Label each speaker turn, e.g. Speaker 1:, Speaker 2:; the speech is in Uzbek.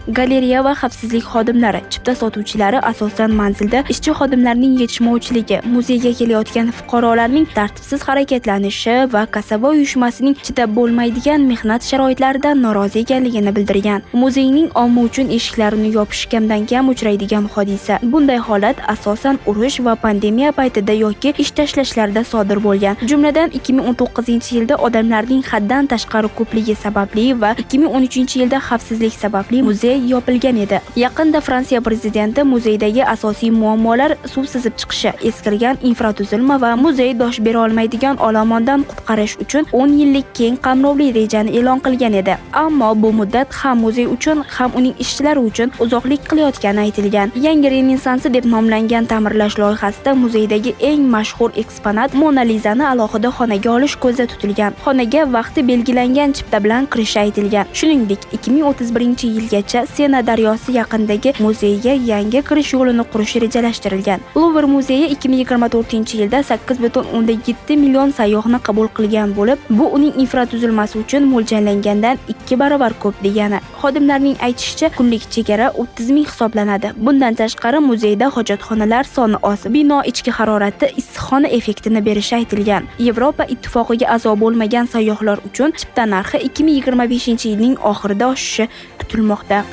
Speaker 1: Galereya va xavfsizlik xodimlari, chipta sotuvchilari, asosan manzilda ishchi xodimlarning yetishmovchiligi, muzeyga kelayotgan fuqarolarning tartibsiz harakatlanishi va kasaba uyushmasining chidab bo'lmaydigan mehnat sharoitlaridan norozi ekanligini bildirgan. Muzeyning omma uchun eshiklarini yopish kamdan-kam uchraydigan hodisa. Bunday holat asosan urush va pandemiya paytida yoki ish tashlashlarda sodir bo'lgan. Jumladan 2019-yilda odamlarning haddan tashqari ko'pligi sababli va 2013-yilda xavfsizlik sababli muzey yopilgan edi. Yaqinda Fransiya prezidenti muzeydagi asosiy muammolar suv sizib chiqishi, eskirgan infratuzilma va muzey dosh bera olmaydigan olomondan qutqarish uchun 10 yillik keng qamrovli rejani e'lon qilgan edi. Ammo bu muddat ham muzey uchun, ham uning ishchilari uchun uzoqlik qilayotgani aytilgan. Yangi Renessansi deb nomlangan ta'mirlash loyihasida muzeydagi eng mashhur eksponat Mona Lisani alohida xonaga olish ko'zda tutilgan. Xonaga vaqti belgilangan chipta bilan kirishi aytilgan. Shuningdek, 2031-yilgacha Sena daryosi yaqinidagi muzeyga yangi kirish yo'lini qurish rejalashtirilgan. Luvr muzeyi 2024-yilda 8,7 million sayyohni qabul qilgan bo'lib, bu uning infratuzilmasi uchun mo'ljallangandan 2 barobar ko'p degani. Xodimlarning aytishicha, kunlik chegara 30 ming hisoblanadi. Bundan tashqari muzeyda hojatxonalar soni oz, bino ichki harorati issiqxona effektini berishi aytilgan. Yevropa ittifoqiga a'zo bo'lmagan sayyohlar uchun chipta narxi 2025-yilning oxirida oshishi kutilmoqda.